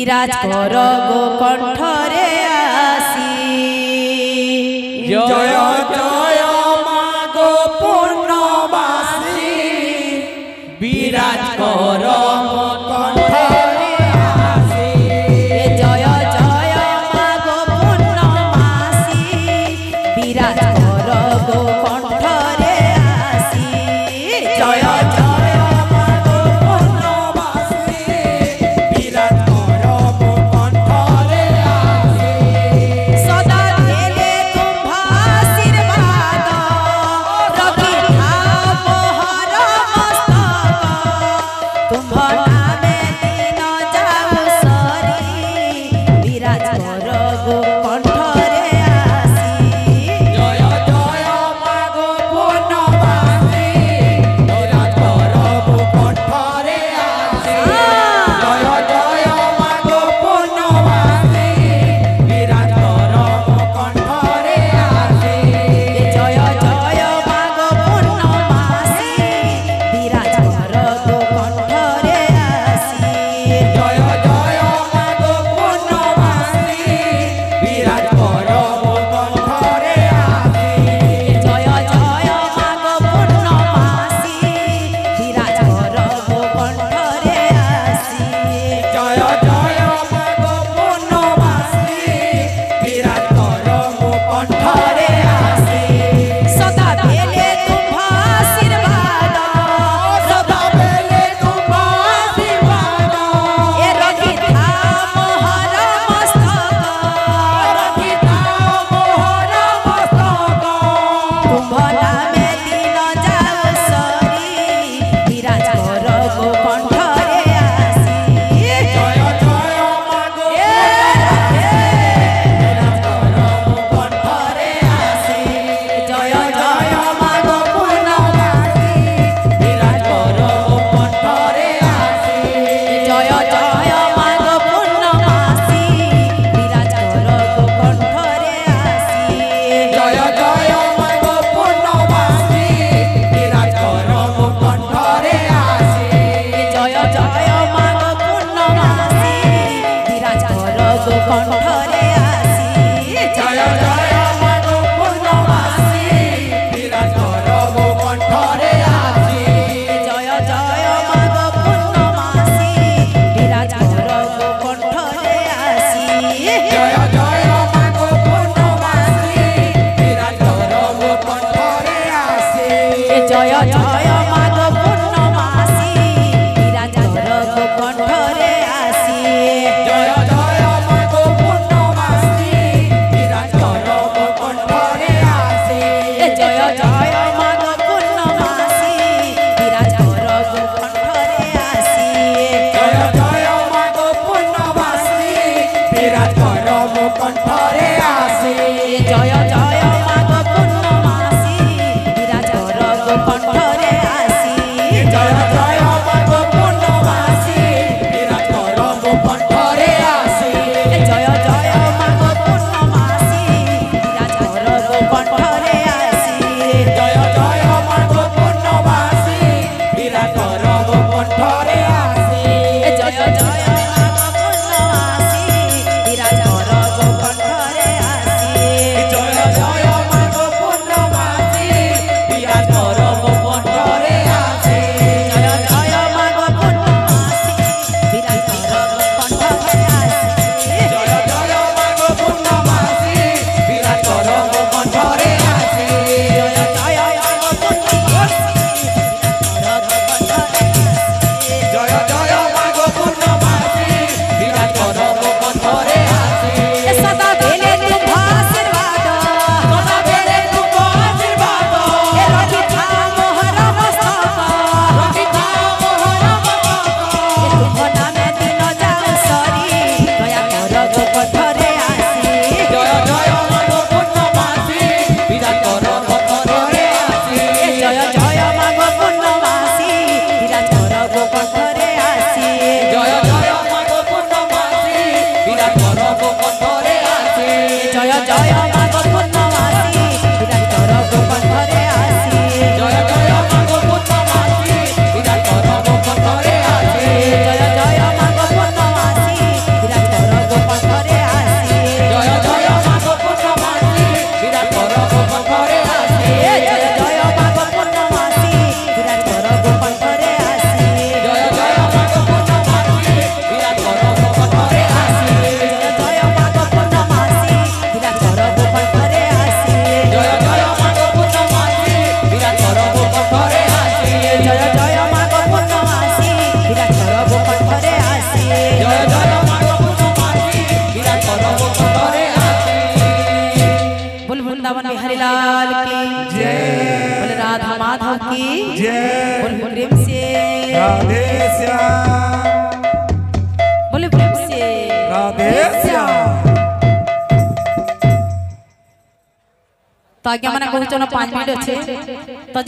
বিরাজ কর গো কণ্ঠরে আসি। জয় জয় মা গো পূর্ণবাসী বিরাজ কর গো কণ্ঠরে আসি। জয় জয় মা গো পূর্ণবাসী বিরাজ কর গো কণ্ঠরে আসি। জয় জয় মা গো পূর্ণবাসী বিরাজ কর গো কণ্ঠরে আসি। সদা দেলে তুম্ভ আশীর্বাদ রখি থাও মোহর মস্তক। তুম্ভ নামে দিন যাও সরি বিরাজ কর গো কণ্ঠরে আসি। জয় জয় মা গো পূর্ণবাসী বিরাজ কর গো কণ্ঠরে আসি। জয় জয় মা গো পূর্ণবাসী বিরাজ কর গো কণ্ঠরে আসি। জয় জয় মা গো পূর্ণবাসী বিরাজ কর গো কণ্ঠরে আসি। জয় জয় মা গো পূর্ণবাসী বিরাজ কর গো কণ্ঠরে আসি। জয় জয় মা গো পূর্ণবাসী বিরাজ কর গো কণ্ঠরে আসি। জয় জয় মা গো পূর্ণবাসী বিরাজ কর গো কণ্ঠরে আসি। সদা দেলে তুম্ভ আশীর্বাদ সদা বেলে তুম্ভ আশীর্বাদ এ রখি থাও মোহর মস্তক। রখি থাও মোহর মস্তক। তুম্ভ নামে দিন যাও সরি বিরাজ কর গো কণ্ঠরে আসি। জয় জয় মা গো বিরাজ কর গো কণ্ঠরে আসি। জয় জয় মা গো পূর্ণবাসী বিরাজ কর গো কণ্ঠরে আসি। জয় জয় মা গো পূর্ণবাসী বিরাজ কর গো কণ্ঠরে আসি। জয় জয় মা গো পূর্ণবাসী বিরাজ কর গো কণ্ঠরে আসি। জয় জয় মা গো পূর্ণবাসী বিরাজ কর গো কণ্ঠরে আসি। জয় জয় মা গো পূর্ণবাসী বিরাজ কর গো কণ্ঠরে আসি। জয় জয় মা গো পূর্ণবাসী বিরাজ কর গো কণ্ঠরে আসি। জয় জয় মা গো পূর্ণবাসী বিরাজ কর গো কণ্ঠরে আসি। জয় জয় মা গো পূর্ণবাসী বিরাজ কর গো কণ্ঠরে আসি। জয় জয় মা গো পূর্ণবাসী বিরাজ কর গো কণ্ঠরে আসি। জয় জয় মা গো পূর্ণবাসী বিরাজ কর গো কণ্ঠরে আসি। জয় জয় মা গো পূর্ণবাসী বিরাজ কর গো কণ্ঠরে আসি। জয় জয় মা গো পূর্ণবাসী বিরাজ কর গো কণ্ঠরে আসি। জয় জয় মা গো পূর্ণবাসী বিরাজ কর গো কণ্ঠরে আসি। জয় জয় মা গো পূর্ণবাসী বিরাজ কর গো কণ্ঠরে আসি। জয় राधा माधव की जय बोले प्रेम से राधे श्याम बोले प्रेम से राधे श्याम। तो आज्ञा मैंने कहूँ 5 मिनट अच्छे तो